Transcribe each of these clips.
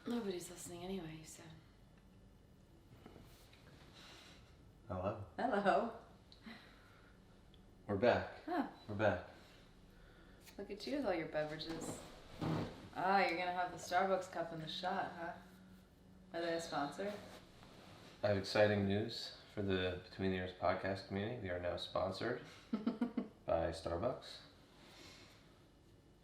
Nobody's listening anyway, you said. Hello. Hello. We're back. Huh. We're back. Look at you with all your beverages. Ah, you're gonna have the Starbucks cup in the shot, huh? Are they a sponsor? I have exciting news for the Between the Ears podcast community. We are now sponsored by Starbucks.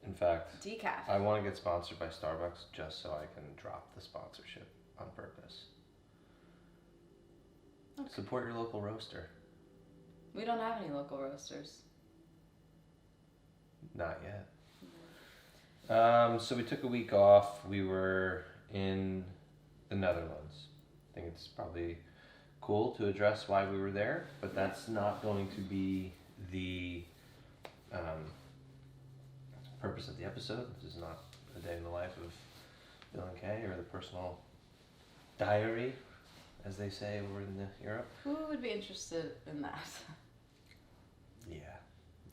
In fact, Decaf. I want to get sponsored by Starbucks just so I can drop the sponsorship on purpose. Okay. Support your local roaster. We don't have any local roasters. Not yet. So we took a week off. We were in the Netherlands. I think it's probably cool to address why we were there, but that's not going to be the purpose of the episode. This is not a day in the life of Bill and Kay or the personal diary, as they say over in Europe. Who would be interested in that? Yeah,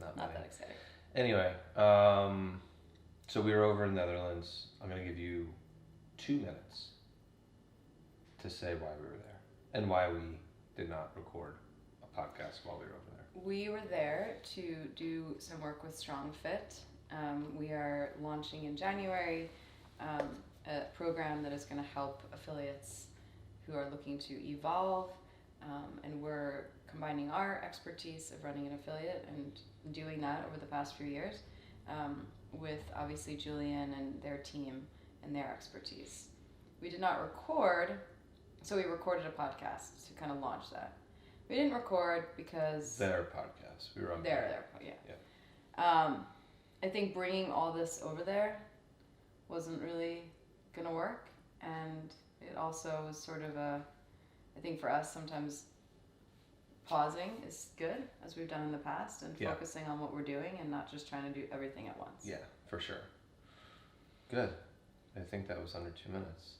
not that exciting. Anyway, so we were over in the Netherlands. I'm going to give you 2 minutes to say why we were there and why we did not record a podcast while we were over there. We were there to do some work with Strong Fit. We are launching in January a program that is going to help affiliates who are looking to evolve, and we're combining our expertise of running an affiliate and doing that over the past few years with obviously Julian and their team and their expertise. We did not record, so we recorded a podcast to kind of launch that. We didn't record because... Their podcast. We were on their I think bringing all this over there wasn't really going to work, and it also was sort of I think for us sometimes pausing is good, as we've done in the past, and focusing on what we're doing and not just trying to do everything at once. Yeah, for sure. Good. I think that was under 2 minutes.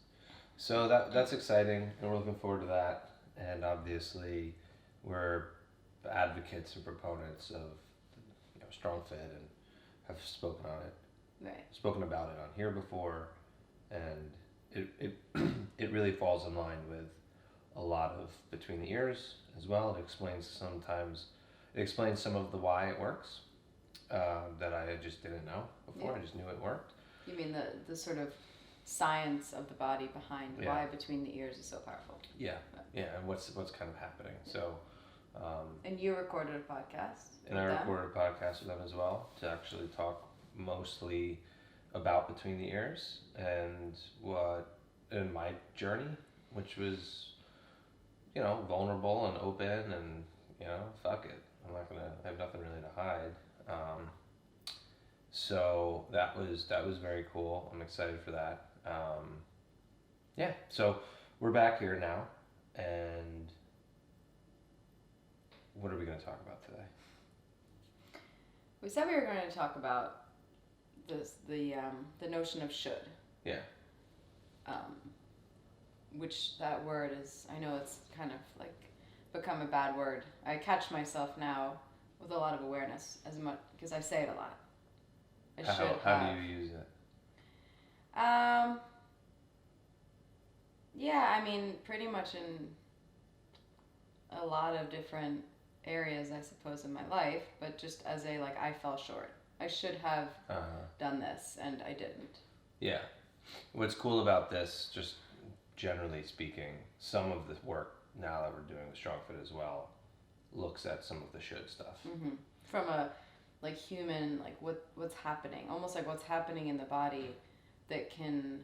So that's exciting, and we're looking forward to that. And obviously, we're advocates and proponents of Strong Fit and have spoken on it, spoken about it on here before, and it really falls in line with a lot of Between the Ears as well. It explains some of the why it works that I just didn't know before. I just knew it worked. You mean the sort of science of the body behind why Between the Ears is so powerful? Yeah, and what's kind of happening. So. And you recorded a podcast. And I recorded a podcast with them as well to actually talk mostly about Between the Ears and my journey, which was, vulnerable and open and, fuck it. I have nothing really to hide. So that was very cool. I'm excited for that. So we're back here now, and what are we going to talk about today? We said we were going to talk about the notion of should. Yeah. Which that word is, I know it's kind of like become a bad word. I catch myself now with a lot of awareness as much because I say it a lot. How do you use it? Yeah, I mean, pretty much in a lot of different areas, I suppose, in my life, but just as I fell short. I should have done this, and I didn't. Yeah. What's cool about this, just generally speaking, some of the work now that we're doing with Strong Fit as well looks at some of the should stuff. Mm-hmm. From a human, what's happening, almost like what's happening in the body that can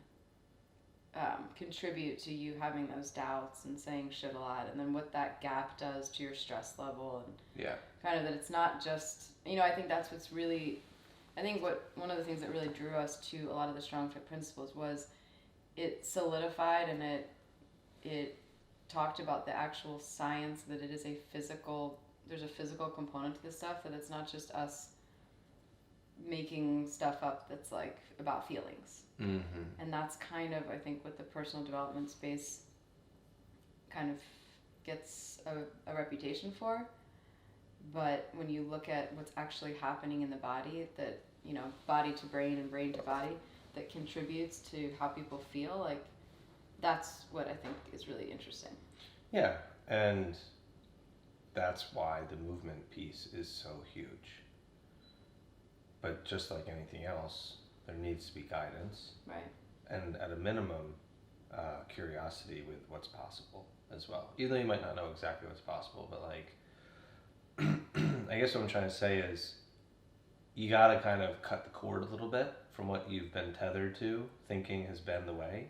contribute to you having those doubts and saying should a lot, and then what that gap does to your stress level, and kind of that it's not just, I think that's what's really, one of the things that really drew us to a lot of the Strong Fit principles was it solidified and it talked about the actual science that it is there's a physical component to this stuff, that it's not just us making stuff up that's about feelings. Mm-hmm. And that's kind of, I think, what the personal development space kind of gets a reputation for. But when you look at what's actually happening in the body, that, body to brain and brain to body, that contributes to how people feel, that's what I think is really interesting. Yeah, and that's why the movement piece is so huge. But just like anything else, there needs to be guidance, Right. and at a minimum, curiosity with what's possible as well. Even though you might not know exactly what's possible, but like, I guess what I'm trying to say is, you gotta kind of cut the cord a little bit from what you've been tethered to, thinking has been the way,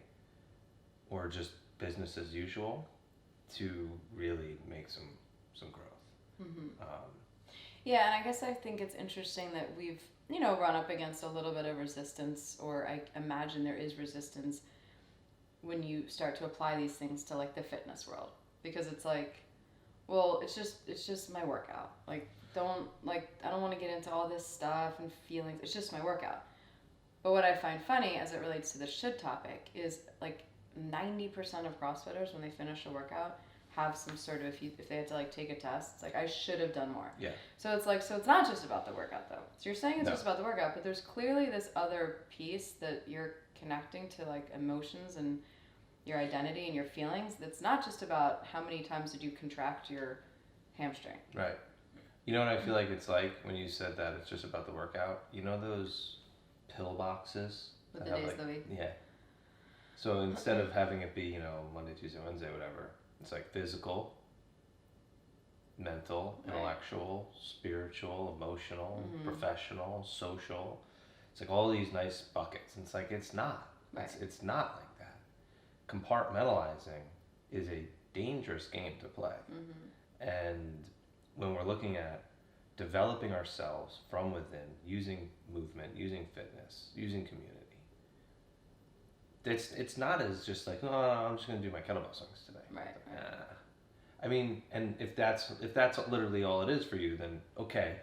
or just business as usual, to really make some growth. Yeah, and I guess I think it's interesting that we've, run up against a little bit of resistance, or I imagine there is resistance when you start to apply these things to like the fitness world, because it's like, well, it's just my workout. Like, I don't want to get into all this stuff and feelings. It's just my workout. But what I find funny as it relates to the should topic is like 90% of CrossFitters, when they finish a workout, have some sort of, if they had to like take a test, it's like, I should have done more. Yeah. So it's like, so it's not just about the workout though. So you're saying it's No. just about the workout, but there's clearly this other piece that you're connecting to, like emotions and your identity and your feelings. That's not just about how many times did you contract your hamstring. Right. You know what I feel like it's like when you said that it's just about the workout? You know those pill boxes? With that the have, days of the week. Yeah. So instead of having it be, Monday, Tuesday, Wednesday, whatever, it's like physical, mental, Right. intellectual, spiritual, emotional, Mhm. professional, social. It's like all these nice buckets. And it's like, it's not. Right. It's not like that. Compartmentalizing is a dangerous game to play. And when we're looking at developing ourselves from within, using movement, using fitness, using community, it's not as just like, oh, I'm just going to do my kettlebell swings today. Right. I mean, and if that's literally all it is for you, then okay,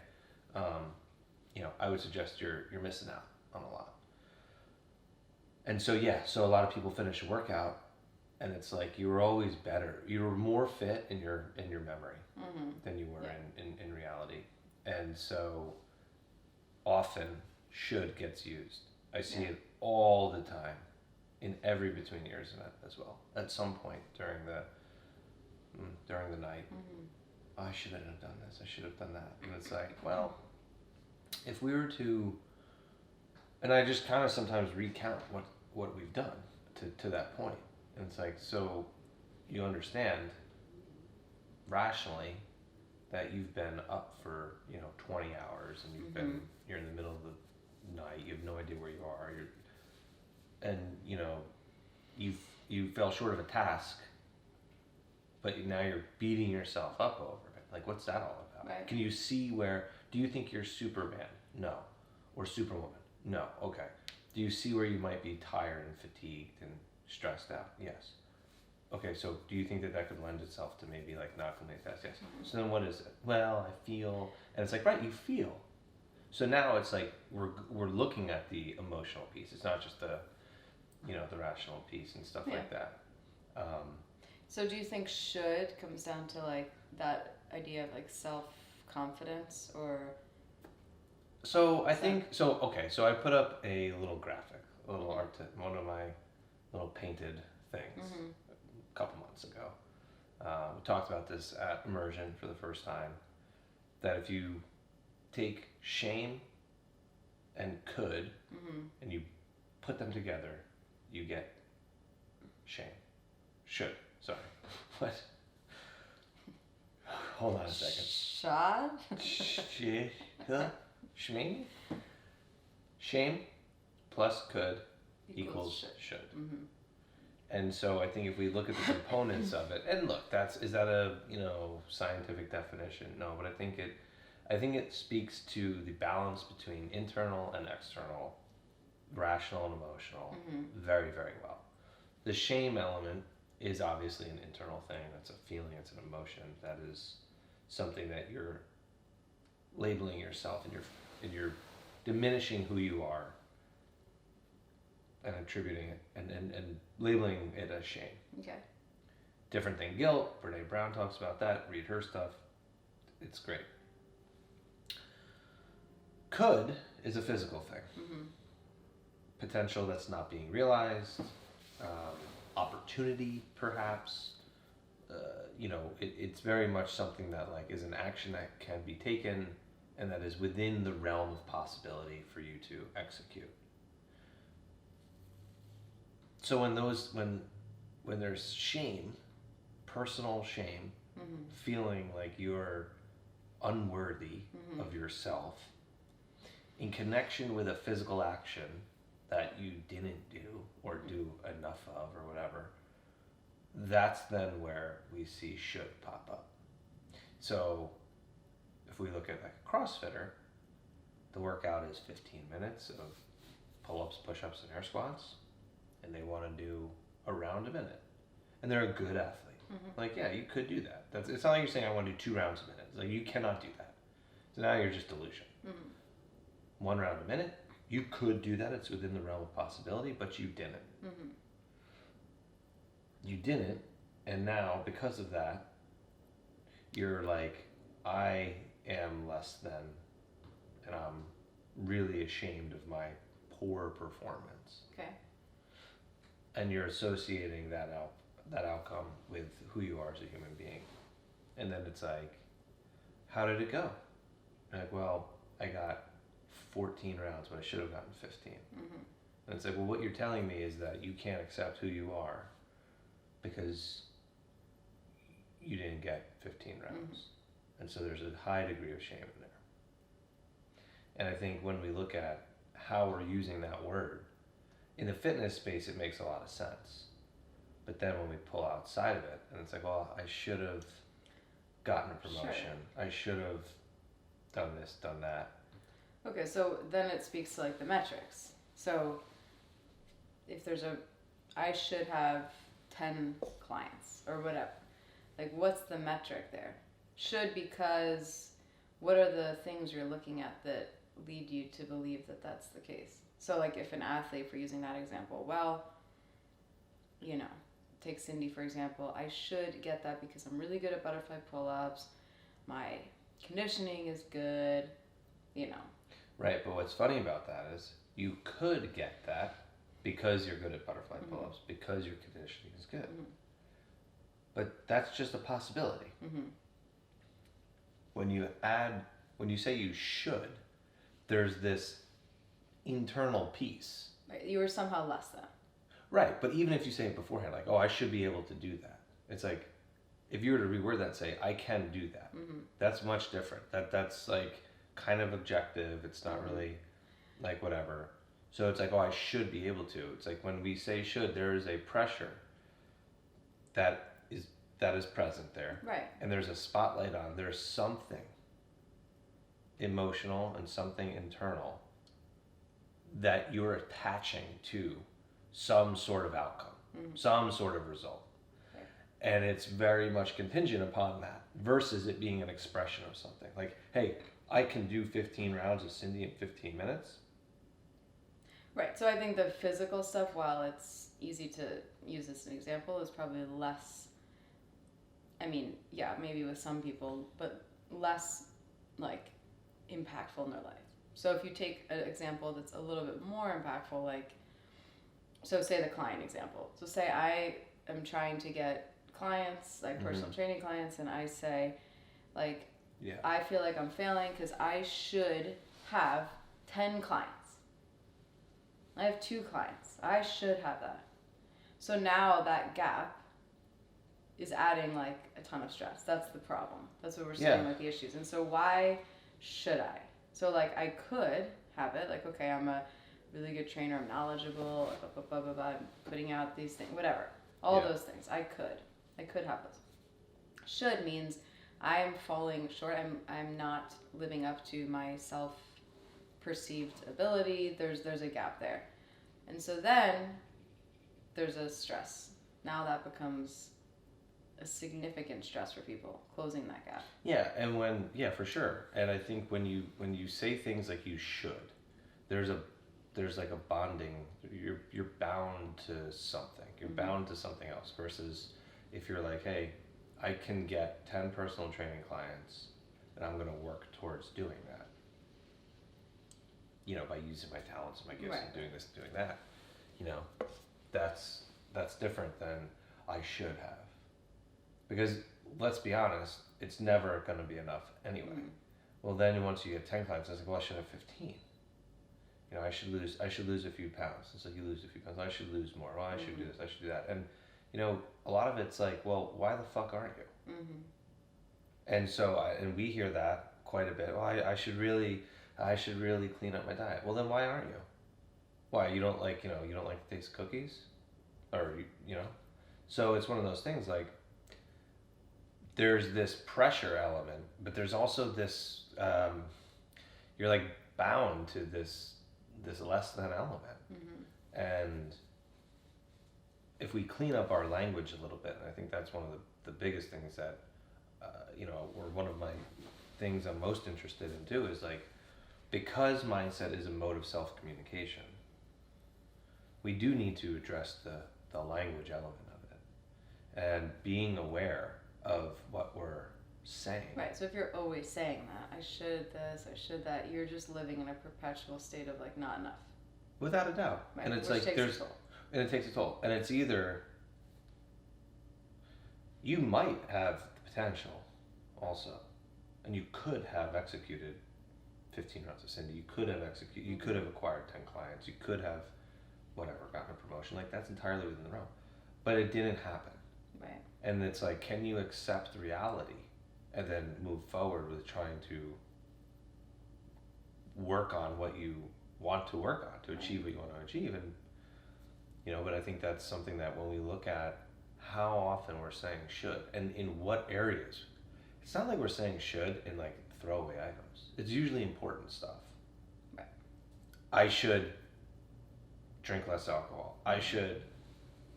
I would suggest you're missing out on a lot. And so so a lot of people finish a workout, and it's like you were always better. You were more fit in your memory than you were in reality, and so often should gets used. I see it all the time in every between years event as well. At some point during the night, oh, I shouldn't have done this. I should have done that. And it's like, well, if we were to, and I just kind of sometimes recount what we've done to that point. And it's like, so you understand rationally that you've been up for 20 hours, and you're in the middle of the night. You have no idea where you are. You fell short of a task, but now you're beating yourself up over it. Like, what's that all about? Right. Can you see where? Do you think you're Superman? No. Or Superwoman? No. Okay. Do you see where you might be tired and fatigued and stressed out? Yes. Okay, so do you think that could lend itself to maybe like not complete task? Yes. So then what is it? Well, I feel, and it's like, right, you feel. So now it's like we're looking at the emotional piece. It's not just the rational piece and stuff like that. So do you think should comes down to like that idea of like self-confidence, or? So I think, okay, so I put up a little graphic, a little art, one of my little painted things a couple months ago. We talked about this at Immersion for the first time, that if you take shame and could, and you put them together, you get shame. Should. Sorry. What? Hold on a second. Shad? Shming? Shame plus could equals should. And so I think if we look at the components of it, and look, is that a scientific definition? No, but I think it speaks to the balance between internal and external, rational and emotional, very, very well. The shame element is obviously an internal thing. That's a feeling. It's an emotion. That is something that you're labeling yourself, and you're diminishing who you are, and attributing it and labeling it as shame. Okay. Different than guilt. Brene Brown talks about that. Read her stuff. It's great. Could is a physical thing. Potential that's not being realized. opportunity, perhaps. It's very much something that like is an action that can be taken and that is within the realm of possibility for you to execute. So when there's shame, personal shame, feeling like you're unworthy of yourself in connection with a physical action that you didn't do or do enough of or whatever, that's then where we see should pop up. So if we look at like a CrossFitter, the workout is 15 minutes of pull-ups, push-ups, and air squats, and they want to do around a minute. And they're a good athlete. Like, yeah, you could do that. It's not like you're saying I want to do 2 rounds a minute. It's like, you cannot do that. So now you're just delusion. 1 round a minute, you could do that. It's within the realm of possibility, but you didn't. You didn't, and now because of that, you're like, I am less than, and I'm really ashamed of my poor performance. Okay. And you're associating that outcome with who you are as a human being. And then it's like, how did it go? Like, well, I got 14 rounds, but I should have gotten 15. And it's like, well, what you're telling me is that you can't accept who you are because you didn't get 15 rounds. And so there's a high degree of shame in there. And I think when we look at how we're using that word, in the fitness space, it makes a lot of sense. But then when we pull outside of it, and it's like, well, I should have gotten a promotion. I should have done this, done that. Okay, so then it speaks to like the metrics. So if there's I should have 10 clients or whatever. Like, what's the metric there? Should, because what are the things you're looking at that lead you to believe that that's the case? So like if an athlete, for using that example, well, take Cindy for example, I should get that because I'm really good at butterfly pull-ups, my conditioning is good, Right, but what's funny about that is you could get that because you're good at butterfly pull-ups, because your conditioning is good. But that's just a possibility. When you say you should, there's this internal piece. Right, you were somehow less than. Right, but even if you say it beforehand, like, oh, I should be able to do that. It's like, if you were to reword that, say, I can do that. That's much different. That's like kind of objective. It's not really like whatever. So it's like, oh, I should be able to. It's like when we say should, there is a pressure that is present there. Right. And there's a spotlight on. There's something emotional and something internal that you're attaching to some sort of outcome, some sort of result. Right. And it's very much contingent upon that versus it being an expression of something. Like, hey, I can do 15 rounds of Cindy in 15 minutes. Right. So I think the physical stuff, while it's easy to use as an example, is probably less, maybe with some people, but less like impactful in their life. So if you take an example that's a little bit more impactful, like, so say the client example. So say I am trying to get clients, like personal training clients, and I say, like, I feel like I'm failing because I should have 10 clients. I have 2 clients. I should have that. So now that gap is adding like a ton of stress. That's the problem. That's what we're saying with the issues. And so why should I? So like I could have it, like, okay, I'm a really good trainer, I'm knowledgeable, I'm putting out these things, whatever. All those things. I could have those. Should means I am falling short. I'm not living up to my self-perceived ability. There's a gap there. And so then there's a stress. Now that becomes a significant stress for people, closing that gap. Yeah, and for sure. And I think when you say things like you should, there's like a bonding. You're bound to something. You're bound to something else versus if you're like, hey, I can get 10 personal training clients and I'm going to work towards doing that. By using my talents and my gifts and doing this and doing that. that's different than I should have. Because let's be honest, it's never going to be enough anyway. Well, then once you get 10 clients, it's like, well, I should have 15. You know, I should lose a few pounds. It's like, you lose a few pounds. I should lose more. Well, I should do this. I should do that. And, you know, a lot of it's like, well, why the fuck aren't you? And so, and we hear that quite a bit. Well, I should really clean up my diet. Well, then why aren't you? Why, you don't like the taste of cookies? Or, you know? So it's one of those things, like, there's this pressure element, but there's also this, you're like bound to this less than element. And if we clean up our language a little bit, and I think that's one of the biggest things that, you know, or one of my things I'm most interested in too, is like, because mindset is a mode of self-communication, we do need to address the language element of it and being aware of what we're saying. Right, so if you're always saying that, I should this, I should that, you're just living in a perpetual state of like not enough. Without a doubt. Right. And it's Which like takes a toll. And it takes a toll. And it's either you might have the potential also, and you could have executed 15 rounds of Cindy, you could have acquired 10 clients, you could have whatever, gotten a promotion, like that's entirely within the realm. But it didn't happen. Right. And it's like, can you accept reality and then move forward with trying to work on what you want to work on, to achieve what you want to achieve? And, you know, but I think that's something that when we look at how often we're saying should, and in what areas, it's not like we're saying should in like throwaway items. It's usually important stuff. Right. I should drink less alcohol. I should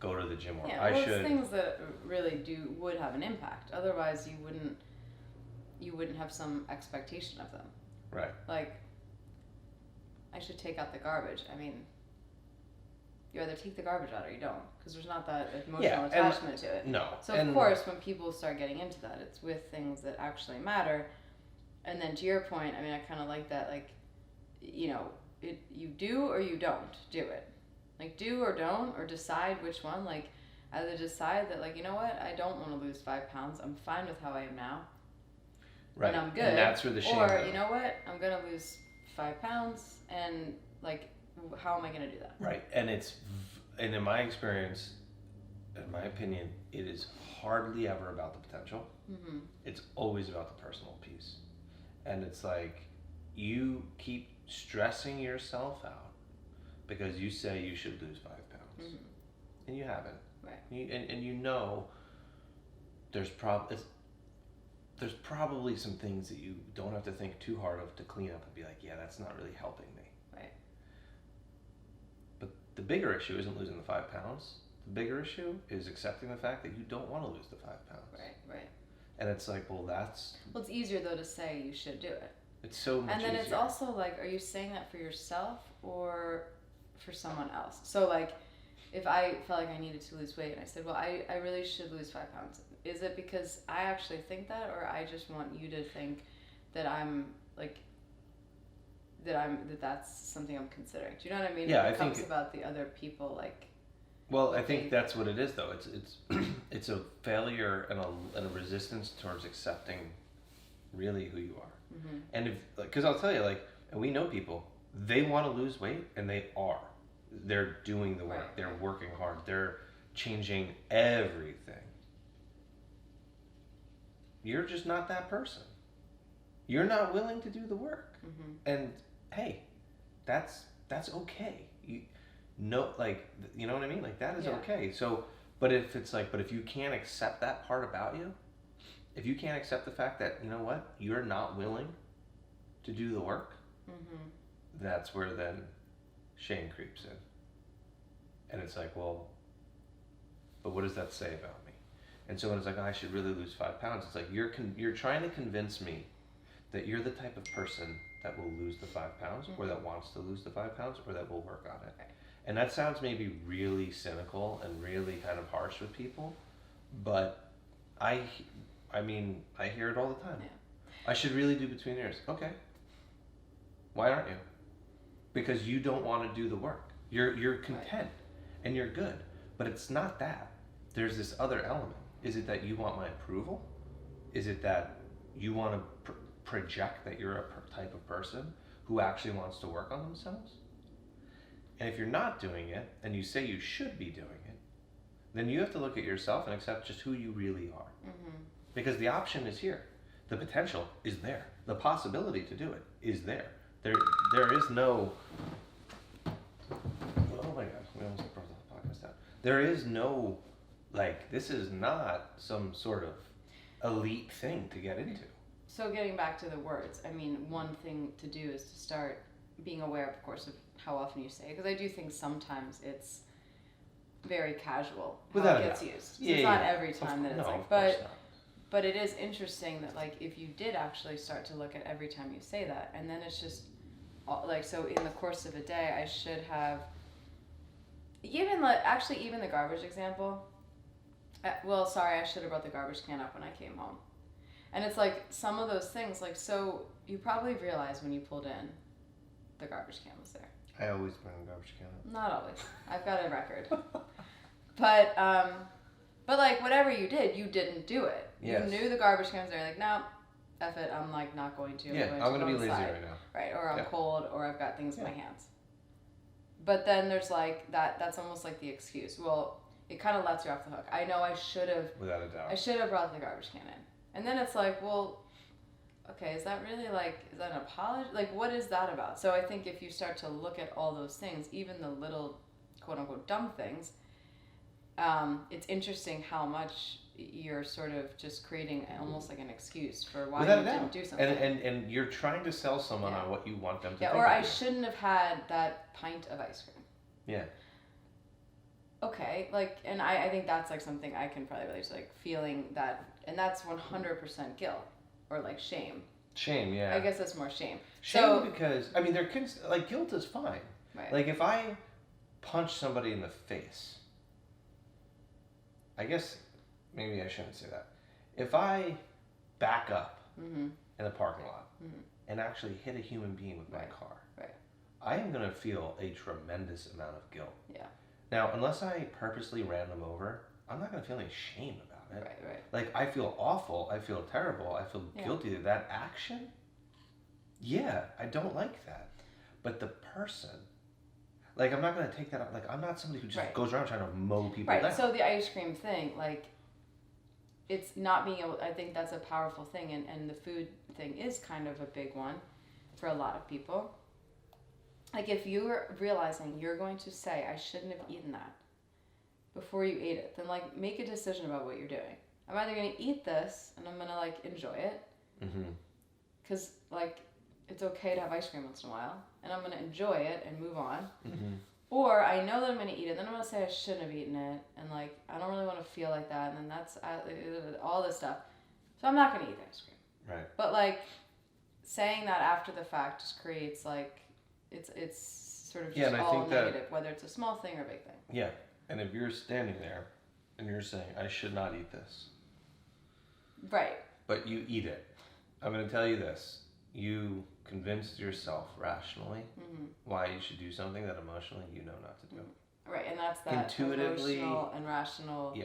go to the gym more. Yeah, I well, should. It's things that really would have an impact. Otherwise, you wouldn't have some expectation of them. Right. Like, I should take out the garbage. I mean, you either take the garbage out or you don't, because there's not that emotional attachment to it. No. So of course, when people start getting into that, it's with things that actually matter. And then to your point, I mean, I kind of like that. Like, you know, you do or you don't do it. Like, do or don't, or decide which one. Like, either decide that, like, you know what, I don't want to lose 5 pounds. I'm fine with how I am now. Right. And I'm good. And that's where the shame Or, goes. you know what, I'm going to lose 5 pounds, and, like, how am I going to do that? Right. And and in my experience, in my opinion, it is hardly ever about the potential. Mm-hmm. It's always about the personal piece. And it's like, you keep stressing yourself out because you say you should lose 5 pounds. And you haven't. Right. And you know there's probably some things that you don't have to think too hard of to clean up and be like, yeah, that's not really helping me. Right. But the bigger issue isn't losing the 5 pounds. The bigger issue is accepting the fact that you don't want to lose the 5 pounds. Right. And it's like, well, it's easier, though, to say you should do it. It's so much easier. And then it's also like, are you saying that for yourself or for someone else? So, like, if I felt like I needed to lose weight and I said, well, I really should lose 5 pounds, is it because I actually think that, or I just want you to think that that's something I'm considering? Do you know what I mean? Yeah, it I becomes think about the other people, like. Well, I think that's what it is, though. It's a failure and a resistance towards accepting really who you are. Mm-hmm. And because I'll tell you, like, and we know people, they want to lose weight, and they are. They're doing the work. Right. They're working hard. They're changing everything. You're just not that person. You're not willing to do the work. Mm-hmm. And hey, that's okay. You know what I mean? Like, that is okay. So, but if you can't accept that part about you, if you can't accept the fact that, you know what, you're not willing to do the work, that's where then shame creeps in. And it's like, well, but what does that say about me? And so when it's like, oh, I should really lose 5 pounds, it's like, you're trying to convince me that you're the type of person that will lose the 5 pounds, or that wants to lose the 5 pounds, or that will work on it. Right. And that sounds maybe really cynical and really kind of harsh with people, but I mean, I hear it all the time. Yeah. I should really do between the ears. Okay. Why aren't you? Because you don't want to do the work. You're content and you're good. But it's not that. There's this other element. Is it that you want my approval? Is it that you want to project that you're a type of person who actually wants to work on themselves? And if you're not doing it, and you say you should be doing it, then you have to look at yourself and accept just who you really are. Because the option is here. The potential is there. The possibility to do it is there. There is no... Oh my God, we almost brought the podcast down. There is no, like, this is not some sort of elite thing to get into. So getting back to the words, I mean, one thing to do is to start being aware, of course, of how often you say it. Because I do think sometimes it's very casual how Without it a gets doubt. used. So Yeah, it's not yeah. every time that it's No, like, of course not. but it is interesting that, like, if you did actually start to look at every time you say that, and then it's just, like, so in the course of a day, I should have, even, like, actually, even the garbage example, well, sorry, I should have brought the garbage can up when I came home. And it's like, some of those things, like, so you probably realized when you pulled in, the garbage can was there. I always bring a garbage can up. Not always. I've got a record. But like, whatever you did, you didn't do it. Yes. You knew the garbage can was there. Like, no, F it. I'm like not going to. I'm going to be lazy right now. Right. Or I'm cold, or I've got things in my Yeah. hands. But then there's like that's almost like the excuse. Well, it kind of lets you off the hook. I know I should have. Without a doubt. I should have brought the garbage can in. And then it's like, well, okay, is that really like, is that an apology? Like, what is that about? So I think if you start to look at all those things, even the little quote unquote dumb things, it's interesting how much you're sort of just creating almost like an excuse for why Without you a doubt. didn't do something. And you're trying to sell someone on what you want them to think or of I you. shouldn't have had that pint of ice cream. Yeah. Okay, like, and I think that's like something I can probably relate to, like feeling that, and that's 100% guilt or like shame. Shame, yeah. I guess that's more shame. Shame because, I mean, there can, like, guilt is fine. Right. Like, if I punch somebody in the face, I guess maybe I shouldn't say that. If I back up in the parking lot and actually hit a human being with my car, I am going to feel a tremendous amount of guilt. Yeah. Now, unless I purposely ran them over, I'm not going to feel any shame about it. Right. Like, I feel awful, I feel terrible, I feel guilty of that action. Yeah, I don't like that. But the person, like, I'm not going to take that, like, I'm not somebody who just goes around trying to mow people down. Right, so the ice cream thing, like, it's not being able, I think that's a powerful thing, and the food thing is kind of a big one for a lot of people. Like, if you're realizing you're going to say, I shouldn't have eaten that before you ate it, then, like, make a decision about what you're doing. I'm either going to eat this, and I'm going to, like, enjoy it. Because, like, it's okay to have ice cream once in a while, and I'm going to enjoy it and move on. Or I know that I'm going to eat it, then I'm going to say I shouldn't have eaten it, and, like, I don't really want to feel like that, and then that's all this stuff. So I'm not going to eat the ice cream. Right. But, like, saying that after the fact just creates, like, it's sort of just all negative, whether it's a small thing or a big thing. Yeah, and if you're standing there and you're saying, I should not eat this. Right. But you eat it. I'm going to tell you this. You convinced yourself rationally why you should do something that emotionally you know not to do. Right, and that's that intuitively, emotional and rational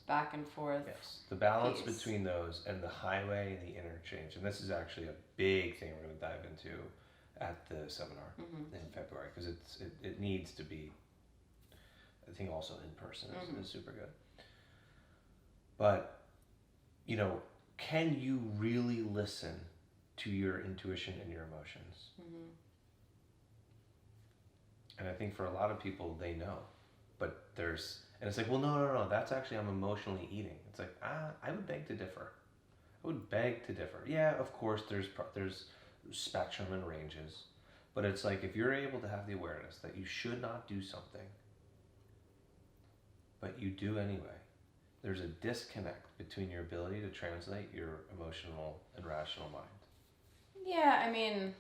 back and forth. Yes, the balance between those and the highway and the interchange. And this is actually a big thing we're going to dive into at the seminar in February, because it needs to be, I think also in person is super good. But, you know, can you really listen to your intuition and your emotions? And I think for a lot of people, they know, but and it's like, well, no, that's actually, I'm emotionally eating. It's like, I would beg to differ. Yeah, of course, there's spectrum and ranges, but it's like, if you're able to have the awareness that you should not do something, but you do anyway, there's a disconnect between your ability to translate your emotional and rational mind. Yeah, I mean,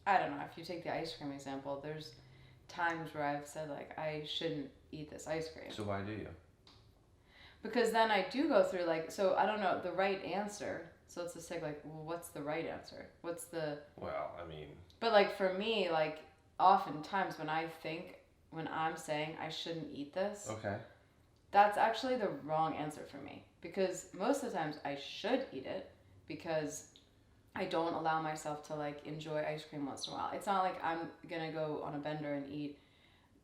I don't know. If you take the ice cream example, there's times where I've said, like, I shouldn't eat this ice cream. So why do you? Because then I do go through, like, so I don't know, the right answer. So it's just like, well, what's the right answer? What's the... Well, I mean... But, like, for me, like, oftentimes when I think when I'm saying I shouldn't eat this, Okay. that's actually the wrong answer for me. Because most of the times I should eat it because I don't allow myself to like enjoy ice cream once in a while. It's not like I'm gonna go on a bender and eat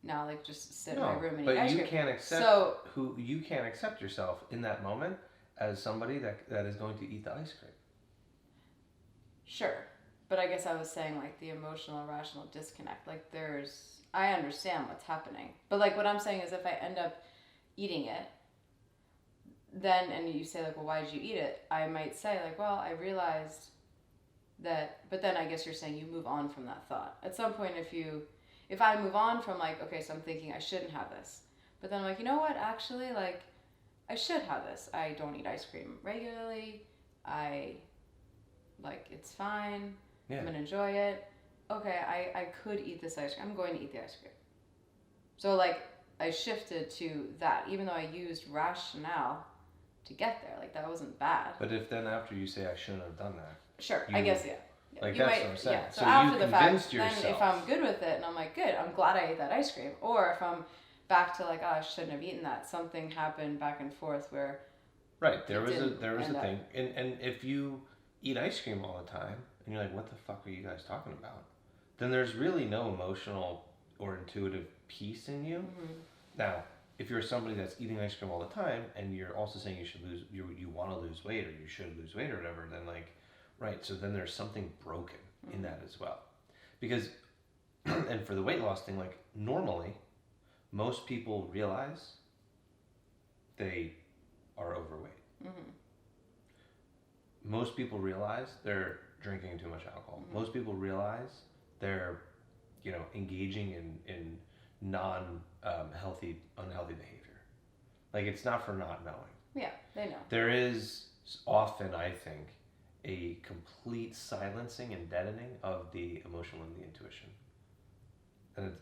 now, like just sit in my room and eat ice cream. But you can't accept you can't accept yourself in that moment as somebody that is going to eat the ice cream. Sure. But I guess I was saying like the emotional rational disconnect. Like I understand what's happening. But like what I'm saying is if I end up eating it, then, and you say like, well, why did you eat it? I might say like, well, I realized that, but then I guess you're saying you move on from that thought. At some point, if I move on from like, okay, so I'm thinking I shouldn't have this, but then I'm like, you know what, actually, like, I should have this. I don't eat ice cream regularly. It's fine. Yeah. I'm gonna enjoy it. Okay, I could eat this ice cream. I'm going to eat the ice cream. So like, I shifted to that, even though I used rationale to get there. Like, that wasn't bad. But if then after you say I shouldn't have done that. Sure, I guess, yeah. Like, you that's might, what I'm saying. Yeah. So So after you the fact, convinced then yourself. if I'm good with it and I'm like, good, I'm glad I ate that ice cream. Or if I'm back to like, oh, I shouldn't have eaten that. Something happened back and forth where. Right, there was a thing, and if you eat ice cream all the time and you're like, what the fuck are you guys talking about? Then there's really no emotional or intuitive piece in you. Mm-hmm. Now, if you're somebody that's eating ice cream all the time and you're also saying you want to lose weight or you should lose weight or whatever, then like, right, so then there's something broken in that as well. Because, and for the weight loss thing, like normally, most people realize they are overweight. Mm-hmm. Most people realize they're drinking too much alcohol. Mm-hmm. Most people realize they're, engaging in non-healthy, unhealthy behavior. Like, it's not for not knowing. Yeah, they know. There is often, I think, a complete silencing and deadening of the emotional and the intuition.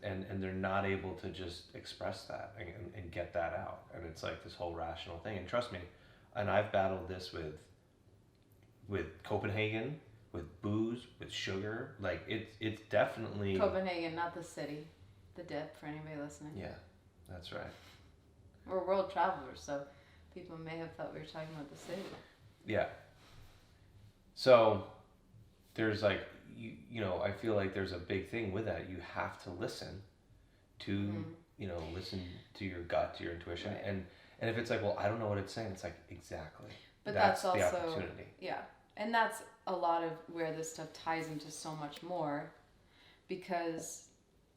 And they're not able to just express that and get that out. And it's like this whole rational thing. And trust me, and I've battled this with Copenhagen, with booze, with sugar. Like, it's definitely... Copenhagen, not the city. The dip, for anybody listening. Yeah, that's right. We're world travelers, so people may have thought we were talking about the city. Yeah. So there's like, I feel like there's a big thing with that. You have to listen to, listen to your gut, to your intuition. Right. And if it's like, well, I don't know what it's saying, it's like, exactly. But that's also, the opportunity. Yeah. And that's a lot of where this stuff ties into so much more, because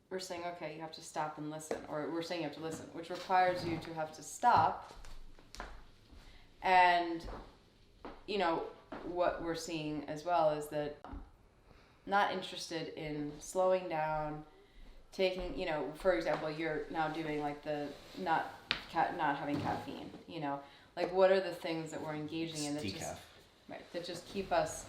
we're saying, okay, you have to stop and listen, or we're saying you have to listen, which requires you to have to stop. And, what we're seeing as well is that not interested in slowing down, taking, for example, you're now doing like the not having caffeine, like what are the things that we're engaging in that just keep us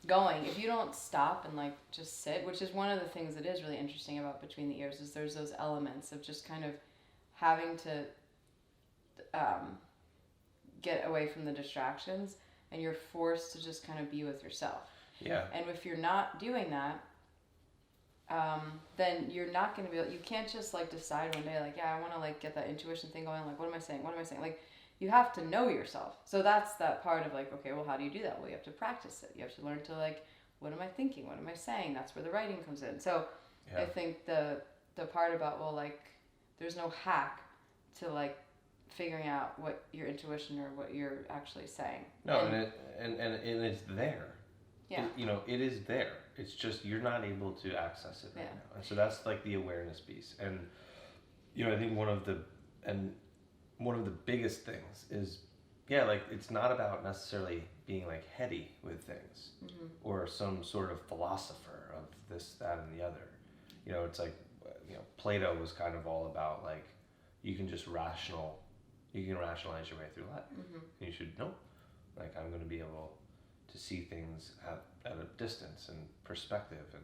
going. If you don't stop and like just sit, which is one of the things that is really interesting about Between the Ears, is there's those elements of just kind of having to get away from the distractions, and you're forced to just kind of be with yourself. Yeah. And if you're not doing that, then you're not going to be able, you can't just like decide one day like, yeah, I want to like get that intuition thing going, like what am I saying, like you have to know yourself. So that's that part of like, okay, well, how do you do that? Well, you have to practice it. You have to learn to like, what am I thinking, what am I saying? That's where the writing comes in. So I think the part about, well, like there's no hack to like figuring out what your intuition or what you're actually saying. No, and it's there. Yeah. It is there. It's just you're not able to access it right now. And so that's like the awareness piece. And I think one of the biggest things is like it's not about necessarily being like heady with things or some sort of philosopher of this, that, and the other. It's like Plato was kind of all about like you can rationalize your way through life. And you should know, like, I'm going to be able to see things at a distance and perspective, and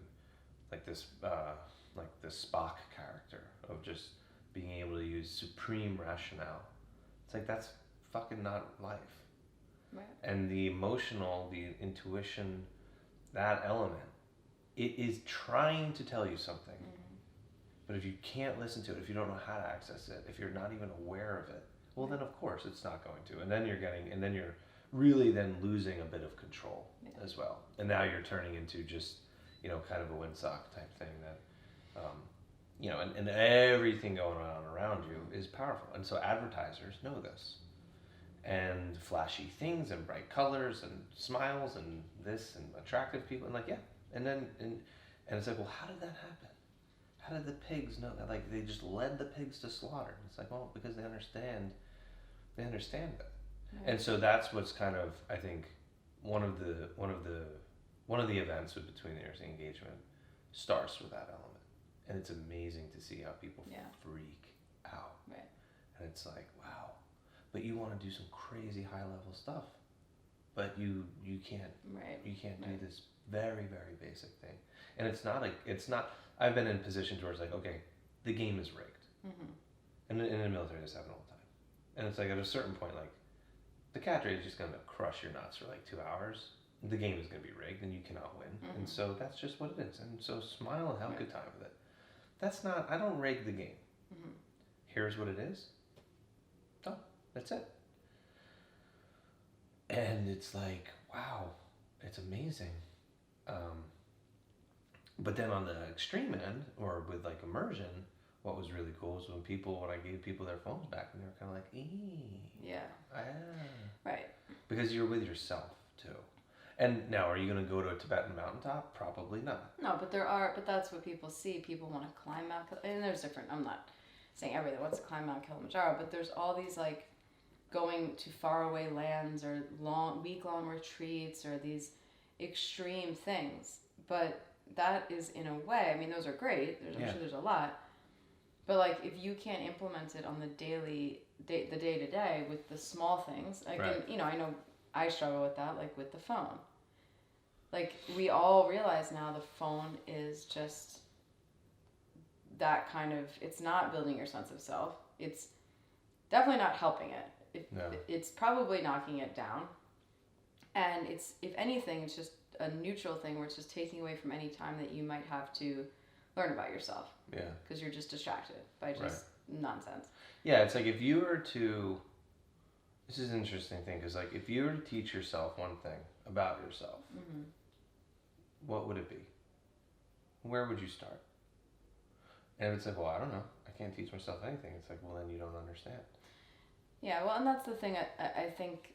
like this Spock character of just being able to use supreme rationale. It's like, that's fucking not life. Right. And the emotional, the intuition, that element, it is trying to tell you something, But if you can't listen to it, if you don't know how to access it, if you're not even aware of it, well, then of course it's not going to. And then you're really then losing a bit of control as well. And now you're turning into just, kind of a windsock type thing that, and everything going on around you is powerful. And so advertisers know this. And flashy things and bright colors and smiles and this and attractive people and and it's like, well, how did that happen? How did the pigs know that? Like, they just led the pigs to slaughter. It's like, well, because they understand that. Right. And so that's what's kind of, I think, one of the events with Between the Ears engagement starts with that element. And it's amazing to see how people freak out. Right. And it's like, wow. But you want to do some crazy high level stuff. But you can't do this very, very basic thing. And it's not I've been in positions where it's like, okay, the game is rigged. Mm-hmm. And in the military this happens all the time. And it's like at a certain point, like, the cadre is just gonna crush your nuts for like 2 hours. The game is gonna be rigged and you cannot win. Mm-hmm. And so that's just what it is. And so smile and have a good time with it. I don't rig the game. Mm-hmm. Here's what it is. Oh, that's it. And it's like, wow, it's amazing. But then on the extreme end, or with like immersion, what was really cool is when I gave people their phones back and they were kind of like, right. Because you're with yourself too. And now, are you going to go to a Tibetan mountaintop? Probably not. No, but that's what people see. People want to climb Mount Kilimanjaro. And there's different, I'm not saying everyone wants to climb Mount Kilimanjaro, but there's all these like going to faraway lands or week-long retreats or these extreme things. But that is, in a way, I mean, those are great. I'm sure there's a lot. But like, if you can't implement it on the day-to-day with the small things, I know I struggle with that, like with the phone. Like, we all realize now the phone is just that kind of, it's not building your sense of self. It's definitely not helping it. It's probably knocking it down. And it's, if anything, it's just a neutral thing where it's just taking away from any time that you might have to learn about yourself. Yeah. Because you're just distracted by just nonsense. Yeah, it's like if you were to, this is an interesting thing, because like if you were to teach yourself one thing about yourself, mm-hmm. what would it be? Where would you start? And if it's like, well, I don't know, I can't teach myself anything. It's like, well, then you don't understand. Yeah, well, and that's the thing. I think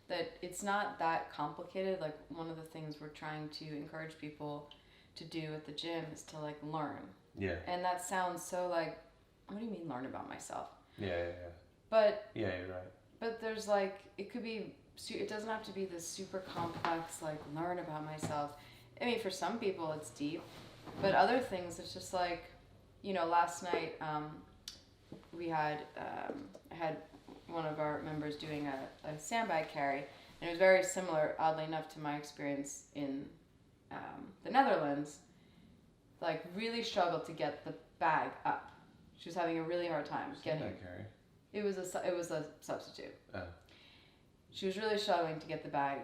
that it's not that complicated. Like, one of the things we're trying to encourage people to do at the gym is to like learn. Yeah. And that sounds so like, what do you mean learn about myself? Yeah. But yeah, you're right. But there's like, it doesn't have to be this super complex like learn about myself. I mean, for some people it's deep, but other things it's just like, last night I had one of our members doing a sandbag carry, and it was very similar, oddly enough, to my experience in the Netherlands. Like, really struggled to get the bag up. She was having a really hard time getting. Sandbag carry. It was a substitute. Oh. She was really struggling to get the bag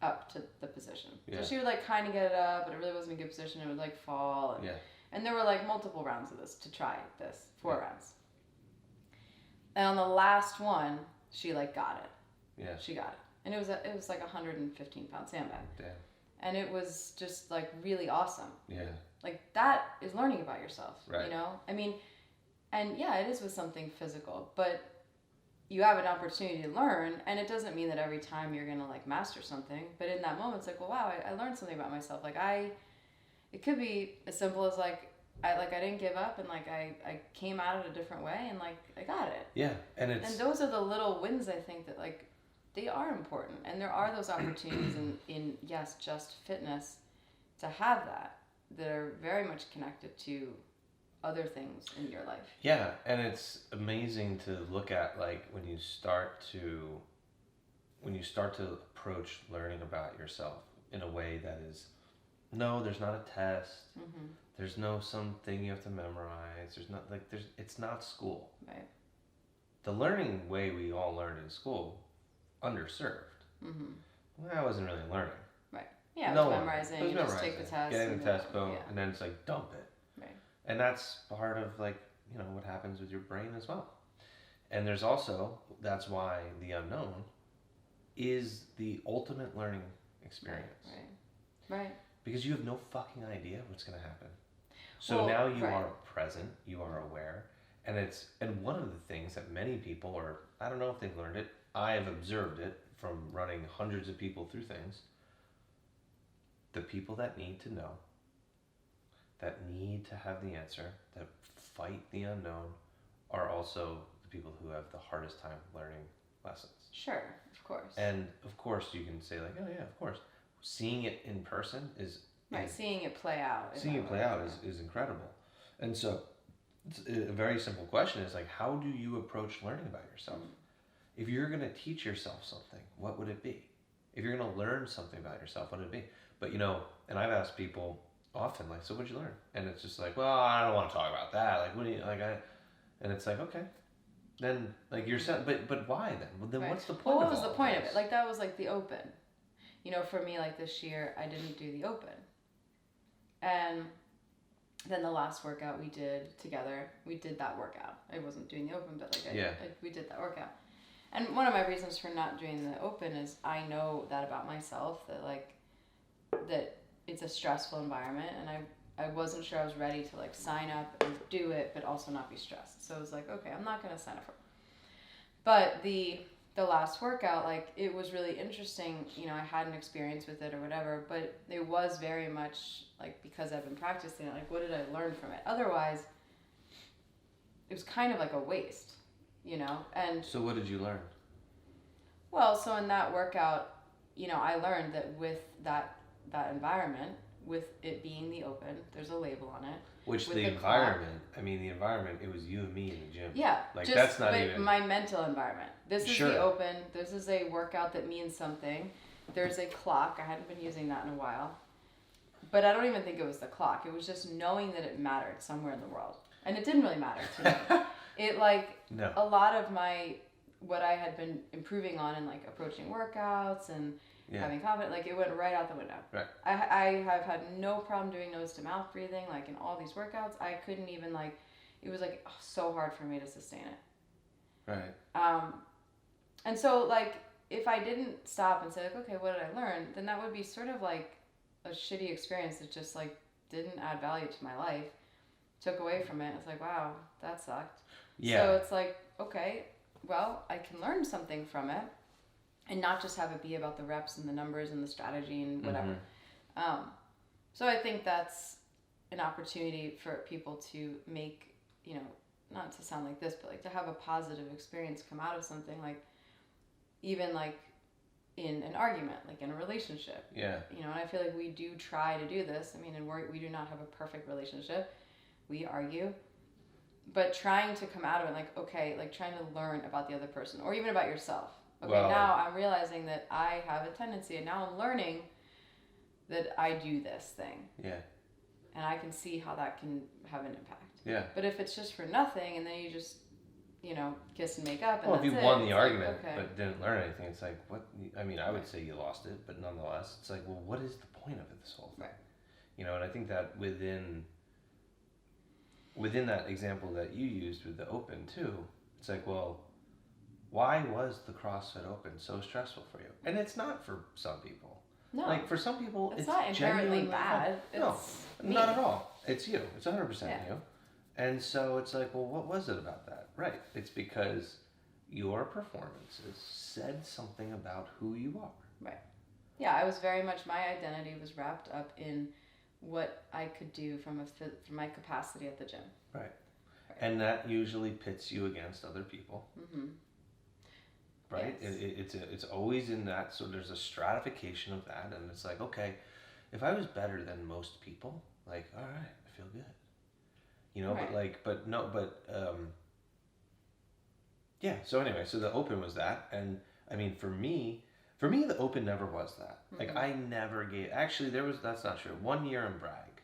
up to the position. Yeah. So she would like kind of get it up, but it really wasn't a good position. It would like fall. And there were like multiple rounds of this to try this, 4 rounds. And on the last one, she like got it. Yeah. She got it. And it was like a 115-pound sandbag. Damn. And it was just like really awesome. Yeah. Like, that is learning about yourself. Right. I mean, and yeah, it is with something physical, but you have an opportunity to learn, and it doesn't mean that every time you're gonna like master something, but in that moment it's like, well, wow, I learned something about myself. Like, it could be as simple as like I didn't give up, and like I came at it a different way, and like I got it. Yeah. And those are the little wins, I think, that like they are important, and there are those opportunities in yes, just fitness, to have that are very much connected to other things in your life. Yeah, and it's amazing to look at, like, when you start to approach learning about yourself in a way that is, no, there's not a test. Mm-hmm. There's no something you have to memorize. It's not school. Right. The learning way we all learned in school, underserved. Mm-hmm. Well, I wasn't really learning. Right. Yeah, it was memorizing. Just take the test. Getting the test, boom, and then it's like dump it. And that's part of like, you know, what happens with your brain as well. And there's also, that's why the unknown is the ultimate learning experience. Right. Because you have no fucking idea what's going to happen. So Well, now you right. are present, you are aware, and one of the things that many people, or I don't know if they've learned it, I have observed it from running hundreds of people through things. The people that need to know, that need to have the answer, that fight the unknown, are also the people who have the hardest time learning lessons. Sure, of course. And of course you can say like, oh yeah, of course. Seeing it in person is seeing it play out. Is incredible. And so a very simple question is like, how do you approach learning about yourself? If you're going to teach yourself something, what would it be? If you're going to learn something about yourself, what would it be? But you know, and I've asked people often like, so what'd you learn? And it's just like, well, I don't want to talk about that. Like, what do you like? And it's like, okay, then like you're saying, but why then? Well, then what's the point? Well, what was the point of it? Like that was like the open. You know, for me, like this year, I didn't do the open. And then the last workout we did together, we did that workout. I wasn't doing the open, but like we did that workout. And one of my reasons for not doing the open is I know that about myself, that it's a stressful environment, and I wasn't sure I was ready to like sign up and do it, but also not be stressed. So I was like, okay, I'm not gonna sign up for it. But the last workout, like it was really interesting. You know, I had an experience with it or whatever, but it was very much like, because I've been practicing it, like what did I learn from it? Otherwise, it was kind of like a waste, you know? And so what did you learn? Well, so in that workout, you know, I learned that with that environment, with it being the open, there's a label on it. Which the environment, it was you and me in the gym. Yeah. Like that's not but even my mental environment. This is the open. This is a workout that means something. There's a clock. I hadn't been using that in a while. But I don't even think it was the clock. It was just knowing that it mattered somewhere in the world. And it didn't really matter to me. It like, a lot of what I had been improving on in like approaching workouts and having confidence, like it went right out the window. Right. I have had no problem doing nose to mouth breathing, like in all these workouts. I couldn't even like, it was like so hard for me to sustain it. Right. And so like, if I didn't stop and say like, okay, what did I learn? Then that would be sort of like a shitty experience that just like didn't add value to my life, took away from it. It's like, wow, that sucked. Yeah. So it's like, okay, well, I can learn something from it and not just have it be about the reps and the numbers and the strategy and whatever. So I think that's an opportunity for people to make, you know, not to sound like this, but like to have a positive experience come out of something, like even like in an argument, like in a relationship. Yeah. You know, and I feel like we do try to do this. I mean, and we do not have a perfect relationship. We argue. But trying to come out of it, like, okay, like trying to learn about the other person or even about yourself. Okay, now I'm realizing that I have a tendency, and now I'm learning that I do this thing. Yeah. And I can see how that can have an impact. Yeah. But if it's just for nothing, and then you just, you know, kiss and make up, and well, if you won the argument like, okay. but didn't learn anything, it's like, what? I mean, I would say you lost it, but nonetheless, it's like, well, what is the point of it? This whole thing. Right. You know, and I think that within that example that you used with the open too, it's like, well, why was the CrossFit Open so stressful for you? And it's not for some people. No. Like for some people, it's not inherently bad. No, not at all. It's you. It's 100% you. And so it's like, well, what was it about that? Right. It's because your performances said something about who you are. Right. Yeah, I was very much, my identity was wrapped up in what I could do from my capacity at the gym. Right. And that usually pits you against other people. Mm-hmm. Right? Yes. It's always in that, so there's a stratification of that, and it's like, okay, if I was better than most people, like, all right, I feel good. You know, right. Yeah, so anyway, so the open was that, and I mean, for me, the open never was that. Mm-hmm. Like, I never gave, actually, that's not true. 1 year in Bragg,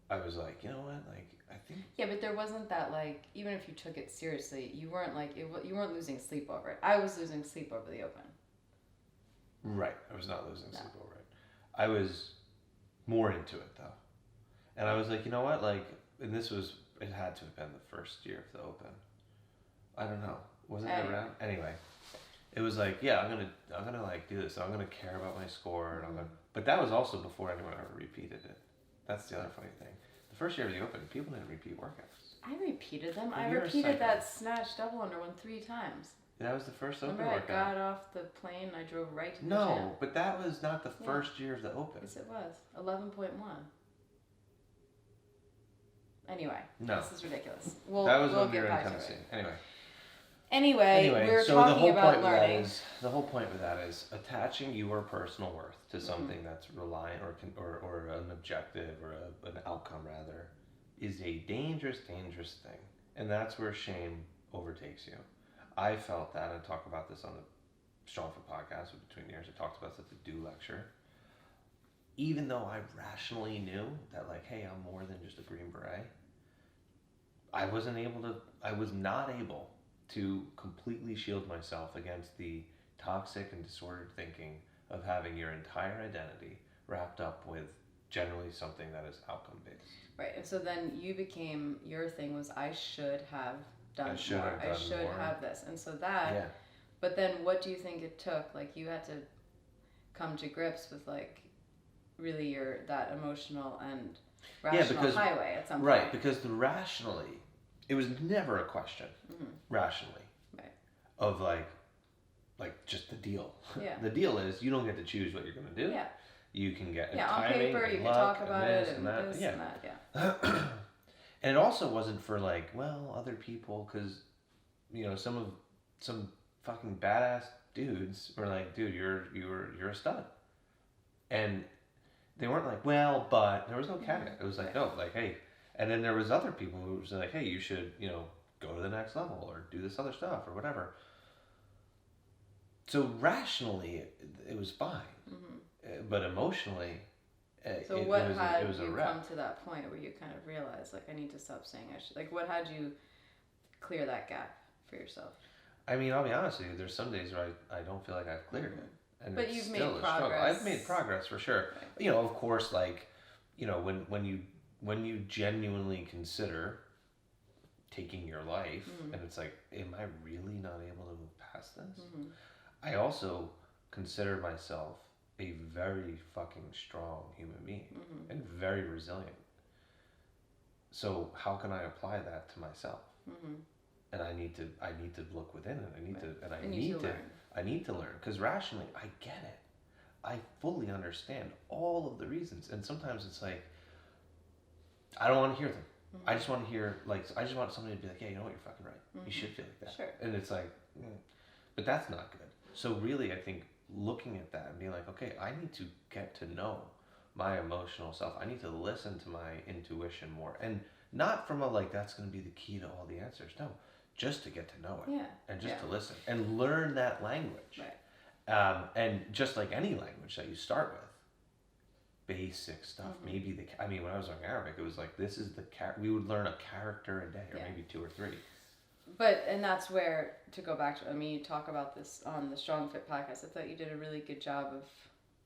I was like, you know what, like, I think. Yeah, but there wasn't that, like, even if you took it seriously, you weren't, like, you weren't losing sleep over it. I was losing sleep over the open. Right, I was not losing sleep over it. I was more into it, though. And I was like, you know what, like, and it had to have been the first year of the Open. I don't know. Was it around? Anyway, it was like, yeah, I'm gonna like do this. I'm gonna care about my score, and but that was also before anyone ever repeated it. That's the other funny thing. The first year of the Open, people didn't repeat workouts. I repeated them. But I repeated that snatch double under one 3 times. That was the first Open Remember, workout. I got off the plane and I drove right to the gym. No, but that was not the first year of the Open. Yes, it was. 11.1. Anyway, no. This is ridiculous. That was when we were in Tennessee. Anyway, we were so talking about learning. The whole point with that is attaching your personal worth to something that's reliant or an objective or an outcome rather is a dangerous, dangerous thing. And that's where shame overtakes you. I felt that. I talk about this on the Strong Fit podcast with Between Years. I talked about this at the Do lecture. Even though I rationally knew that, like, hey, I'm more than just a Green Beret, I was not able to completely shield myself against the toxic and disordered thinking of having your entire identity wrapped up with generally something that is outcome based. Right, and so then your thing was, I should have done more. I should have this. And so that, but then what do you think it took? Like, you had to come to grips with, like, really that emotional and rational highway at some point. Right, because rationally, it was never a question, rationally, of like just the deal. Yeah. The deal is you don't get to choose what you're going to do. Yeah. You can get on paper, you can talk about it and this and that, And it also wasn't for like, well, other people, because, you know, some fucking badass dudes were like, dude, you're a stud. And they weren't like, well, but there was no caveat. It was like, no, like, hey. And then there was other people who was like, hey, you should, you know, go to the next level or do this other stuff or whatever. So rationally, it was fine. But emotionally, it was a wreck. Come to that point where you kind of realize, like, I need to stop saying I should? Like, what had you clear that gap for yourself? I mean, I'll be honest with you, there's some days where I don't feel like I've cleared it. And but it's you've still made a progress. struggle. I've made progress for sure. Right. You know, of course, like, you know, when you genuinely consider taking your life, and it's like, am I really not able to move past this? I also consider myself a very fucking strong human being and very resilient. So how can I apply that to myself? And I need to look within it. I need to learn, because rationally I get it. I fully understand all of the reasons, and sometimes it's like I don't want to hear them. I just want to hear, like, I just want somebody to be like, yeah, you know what, you're fucking right. You should feel like that. Sure. And it's like, but that's not good. So really, I think looking at that and being like, okay, I need to get to know my emotional self. I need to listen to my intuition more, and not from a like that's going to be the key to all the answers. No, just to get to know it, and just to listen and learn that language. Right. And just like any language that you start with, basic stuff. Maybe when I was learning Arabic, it was like, this is we would learn a character a day, or maybe 2 or 3. And that's where, to go back to, I mean, you talk about this on the Strong Fit podcast. I thought you did a really good job of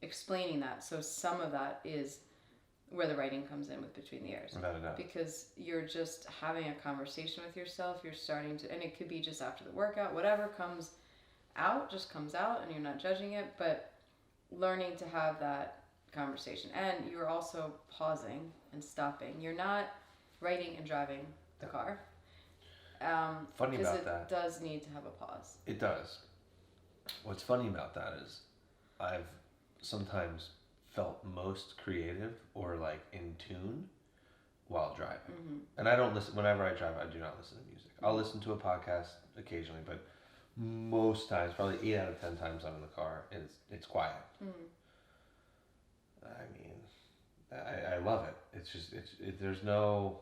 explaining that. So some of that is where the writing comes in with Between the Years. Without a doubt. Because you're just having a conversation with yourself. You're starting to, and it could be just after the workout, whatever comes out, just comes out, and you're not judging it, but learning to have that conversation. And you're also pausing and stopping. You're not writing and driving the car. Funny about that. Because it does need to have a pause. It does. What's funny about that is I've sometimes felt most creative or like in tune while driving. And I don't listen, whenever I drive, I do not listen to music. I'll listen to a podcast occasionally, but most times, probably 8 out of 10 times I'm in the car, it's quiet. I mean, I love it. It's just, there's no,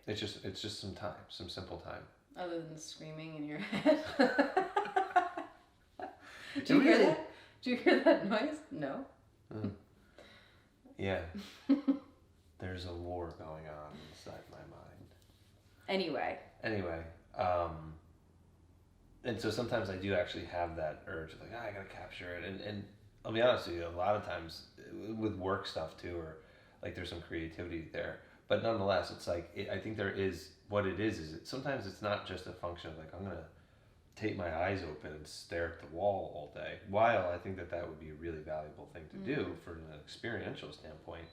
it's just some time, some simple time. Other than screaming in your head. Do you hear that? Do you hear that noise? No. Yeah. There's a war going on inside my mind. Anyway. And so sometimes I do actually have that urge of like, I gotta capture it. And I'll be honest with you, a lot of times with work stuff too, or like there's some creativity there. But nonetheless, it's like I think there is what it is sometimes it's not just a function of like I'm gonna take my eyes open and stare at the wall all day. While I think that would be a really valuable thing to do from an experiential standpoint,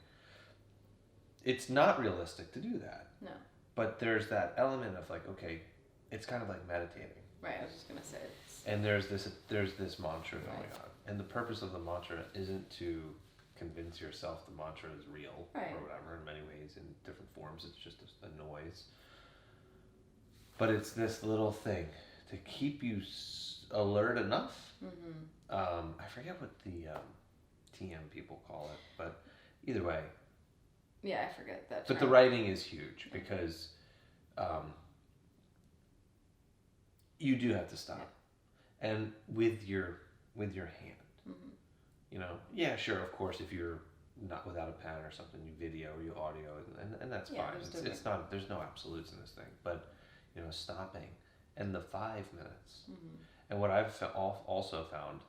it's not realistic to do that. No. But there's that element of like, okay, it's kind of like meditating. Right. I was just gonna say. And there's this mantra going on, and the purpose of the mantra isn't to convince yourself the mantra is real or whatever. In many ways, in different forms, it's just a noise. But it's this little thing to keep you alert enough. I forget what the TM people call it, but either way. Yeah, I forget that. But the writing is huge because you do have to stop, and with your hand. You know, yeah, sure, of course, if you're not without a pen or something, you video, you audio, and that's fine. It's not, there's no absolutes in this thing, but you know, stopping and the 5 minutes. And what I've also found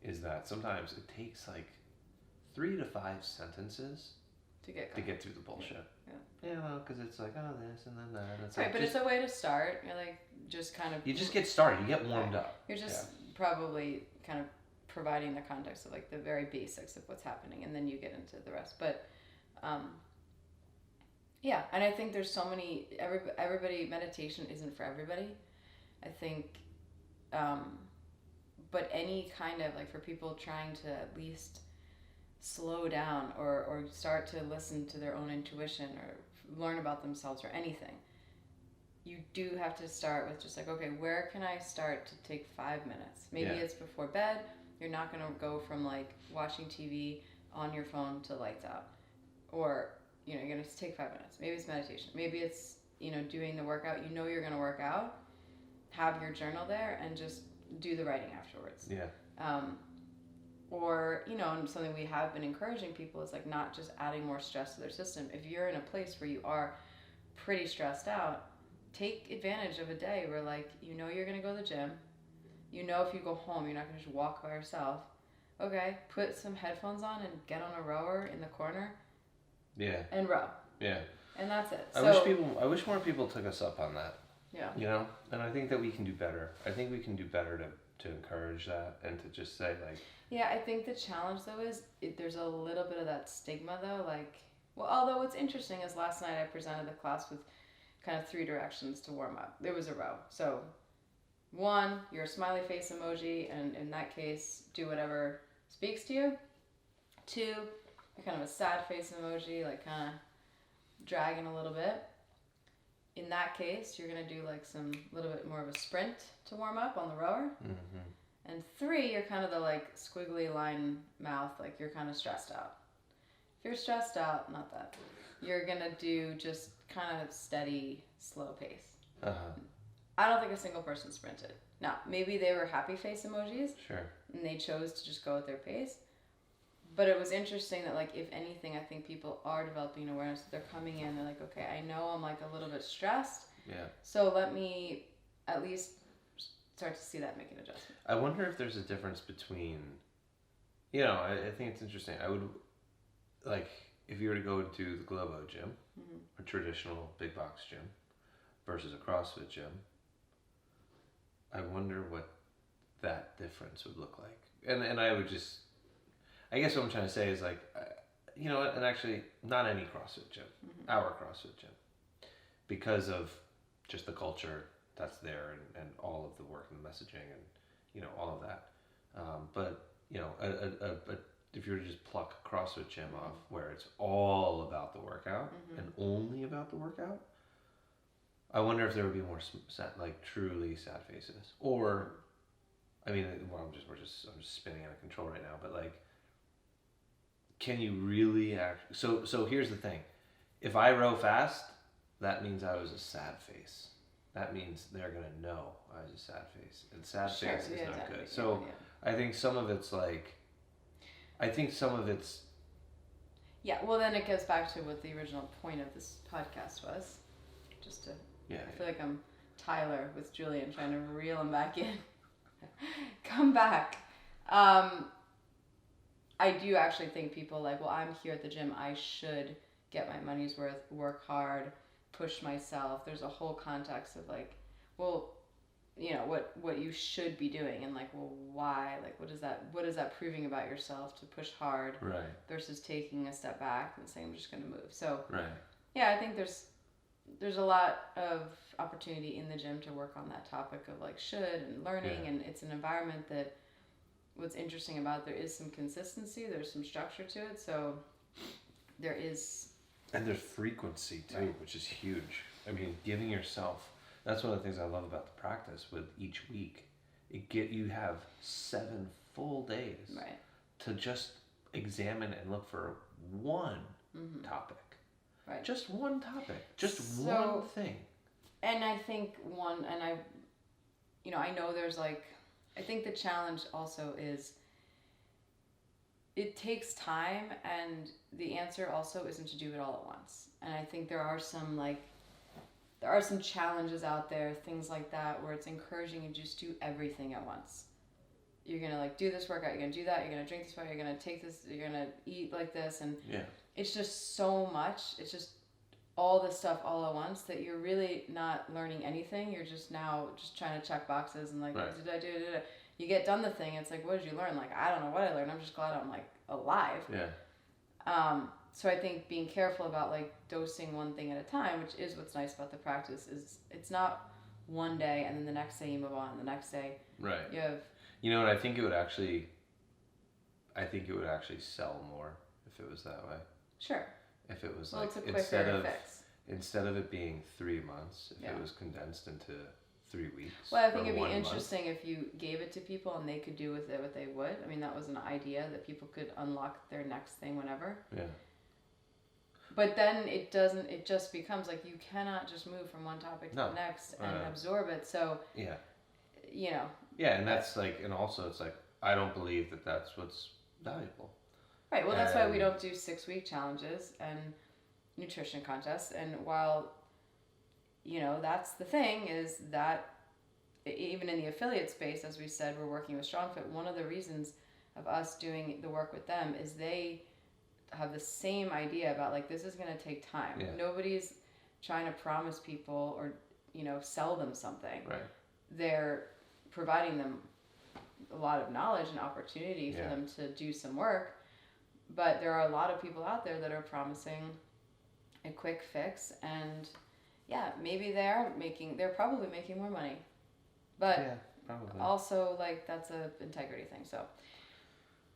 is that sometimes it takes like 3 to 5 sentences to get through the bullshit. Yeah, because it's like, oh, this and then that. And it's right, like but it's a way to start. You're like, just kind of. You just get started. You get warmed up. You're just probably kind of providing the context of like the very basics of what's happening, and then you get into the rest. But, yeah, and I think there's so many. Everybody, meditation isn't for everybody. I think, but any kind of like for people trying to at least slow down or start to listen to their own intuition or learn about themselves or anything, you do have to start with just like, okay, where can I start to take 5 minutes? Maybe it's before bed. You're not going to go from like watching TV on your phone to lights out, or you know, you're going to take 5 minutes. Maybe it's meditation. Maybe it's, you know, doing the workout. You know you're going to work out. Have your journal there and just do the writing afterwards. Or, you know, and something we have been encouraging people is like not just adding more stress to their system. If you're in a place where you are pretty stressed out, take advantage of a day where like, you know, you're going to go to the gym. You know, if you go home, you're not going to just walk by yourself. Okay, put some headphones on and get on a rower in the corner. Yeah. And row. Yeah. And that's it. I wish more people took us up on that. Yeah. You know, and I think that we can do better. I think we can do better to encourage that and to just say like. Yeah, I think the challenge though is there's a little bit of that stigma though. Like, well, although what's interesting is last night I presented the class with kind of 3 directions to warm up. There was a row. So 1, your smiley face emoji, and in that case, do whatever speaks to you. 2, you're kind of a sad face emoji, like kind of dragging a little bit. In that case, you're going to do like some little bit more of a sprint to warm up on the rower. And 3, you're kind of the like squiggly line mouth, like you're kind of stressed out. If you're stressed out, not that, you're going to do just kind of steady, slow pace. I don't think a single person sprinted. Now, maybe they were happy face emojis. Sure. And they chose to just go at their pace. But it was interesting that, like, if anything, I think people are developing awareness. They're coming in, they're like, okay, I know I'm, like, a little bit stressed. Yeah. So let me at least start to see that, make an adjustment. I wonder if there's a difference between, you know, I think it's interesting. I would, like, if you were to go to the Globo gym, a traditional big box gym, versus a CrossFit gym, I wonder what that difference would look like. And I would just, I guess what I'm trying to say is like, you know, and actually not any CrossFit gym, our CrossFit gym, because of just the culture that's there and all of the work and the messaging and, you know, all of that. But, you know, if you were to just pluck a CrossFit gym off where it's all about the workout and only about the workout, I wonder if there would be more sad, like truly sad faces, or, I mean, well, I'm just spinning out of control right now. But like, can you really act? So here's the thing: if I row fast, that means I was a sad face. That means they're gonna know I was a sad face, and sad face is not good. So I think some of it's like, Yeah, well, then it goes back to what the original point of this podcast was, just to. Yeah, I feel like I'm Tyler with Julian trying to reel him back in. Come back. I do actually think people like, well, I'm here at the gym, I should get my money's worth, work hard, push myself. There's a whole context of like, well, you know, what you should be doing, and like, well, why? Like, what is that proving about yourself to push hard Right. versus taking a step back and saying I'm just going to move. So Right. yeah, I think there's a lot of opportunity in the gym to work on that topic of like should and learning, and it's an environment that what's interesting about it, there is some consistency, there's some structure to it, so there is. And there's frequency too, Right. which is huge. I mean, giving yourself, that's one of the things I love about the practice with each week. You have 7 full days Right. to just examine and look for one topic. Right. Just one topic. Just So- one thing. And I think I know there's like, I think the challenge also is it takes time, and the answer also isn't to do it all at once. And I think there are some challenges out there, things like that, where it's encouraging you just do everything at once. You're gonna like do this workout, you're gonna do that, you're gonna drink this water, you're gonna take this, you're gonna eat like this, and it's just so much. It's just all this stuff all at once that you're really not learning anything. You're just now just trying to check boxes and like, Right. did I do it? You get done the thing, it's like, what did you learn? Like, I don't know what I learned. I'm just glad I'm like alive. Yeah. So I think being careful about like dosing one thing at a time, which is what's nice about the practice, is it's not one day and then the next day you move on, and the next day Right. you have. You know what? I think it would actually sell more if it was that way. Sure. If it was Well, like it's a quicker fix. instead of it being 3 months, if Yeah. it was condensed into 3 weeks. Well, I think or it'd be 1 month. interesting if you gave it to people and they could do with it what they would. I mean, that was an idea that people could unlock their next thing whenever. Yeah. But then it doesn't. It just becomes like you cannot just move from one topic to No. the next and absorb it. So Yeah. you know. Yeah, and that's like, and also it's like, I don't believe that that's what's valuable. Right. Well, that's why we And- don't do 6-week challenges and nutrition contests. And while, that's the thing, is that even in the affiliate space, as we said, we're working with StrongFit. One of the reasons of us doing the work with them is they have the same idea about like, this is going to take time. Yeah. Nobody's trying to promise people or, sell them something. Right. They're providing them a lot of knowledge and opportunity for Yeah. them to do some work. But there are a lot of people out there that are promising a quick fix, and yeah, maybe they're probably making more money. But Yeah, probably. also like that's a integrity thing. So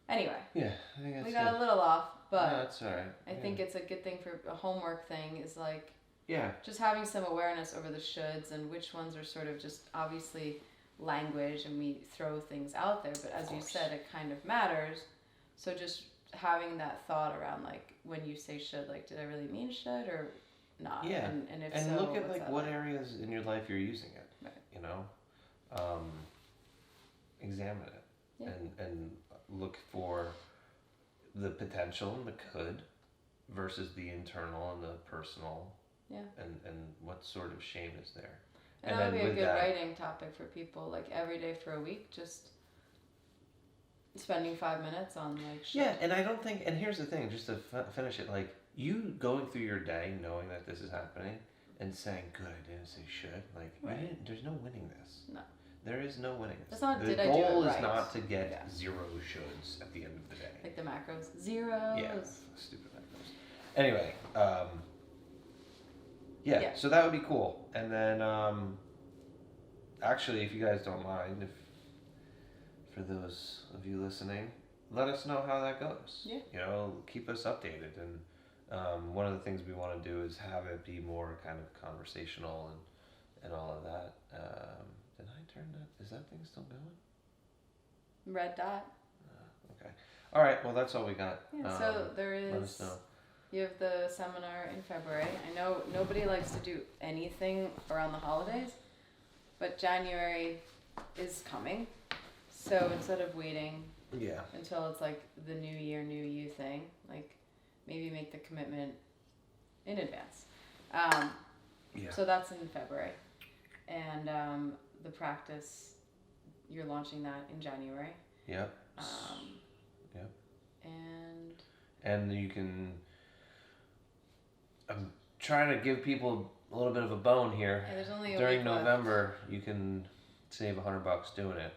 anyway, Yeah, I think that's we got good. a little off, but No, that's all right. I think it's a good thing for a homework thing is like Yeah. just having some awareness over the shoulds and which ones are sort of just obviously language and we throw things out there, but as you said, it kind of matters. So just having that thought around like when you say should, like did I really mean should or not? Yeah. And if And so, look at what's like that what like? areas in your life you're using it. Right. You know, examine it. Yeah. And look for the potential and the could versus the internal and the personal. Yeah. And what sort of shame is there? And that would be a good writing topic for people, like every day for a week, just spending 5 minutes on like should. Yeah, and I don't think, and here's the thing, just to finish it, like you going through your day knowing that this is happening and saying, good, I didn't say should, like Right. you didn't, there's no winning this. No. There is no winning this. It's not, the did I do it goal is right? not to get Yeah. 0 shoulds at the end of the day. Like the macros. Zeros. Yeah, stupid macros. Anyway, yeah, Yeah. so that would be cool. And then, actually, if you guys don't mind, if for those of you listening, let us know how that goes. Yeah. You know, keep us updated. And one of the things we want to do is have it be more kind of conversational and all of that. Did I turn that? Is that thing still going? Red dot. Okay. All right. Well, that's all we got. Yeah. So there Let us is. know. You have the seminar in February. I know nobody likes to do anything around the holidays, but January is coming. So instead of waiting Yeah. until it's like the new year, new you thing, like maybe make the commitment in advance. Yeah. So that's in February. And the practice, you're launching that in January. Yep. Um, Yep. And you can. I'm trying to give people a little bit of a bone here. yeah, there's only a During week left. November, you can save $100 doing it.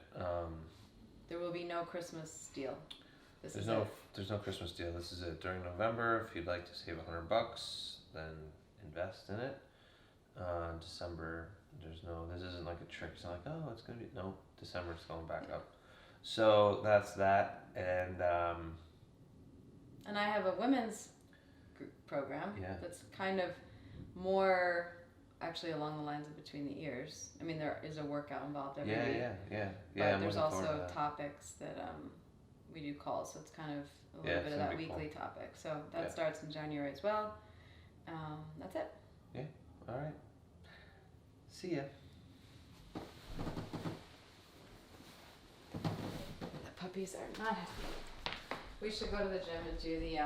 There will be no Christmas deal. There's no Christmas deal. This is it. During November, if you'd like to save $100, then invest in it. December, this isn't like a trick. It's not like, oh, it's gonna be, no, December it's going back up. So that's that, and I have a women's program Yeah. that's kind of more actually along the lines of between the ears. I mean, there is a workout involved every week. Yeah. But I'm there's looking forward to also that. topics that we do calls, so it's kind of a little Yeah, bit it's of gonna that be weekly topic. So that Yeah. starts in January as well. That's it. All right. See ya. The puppies are not happy. We should go to the gym and do the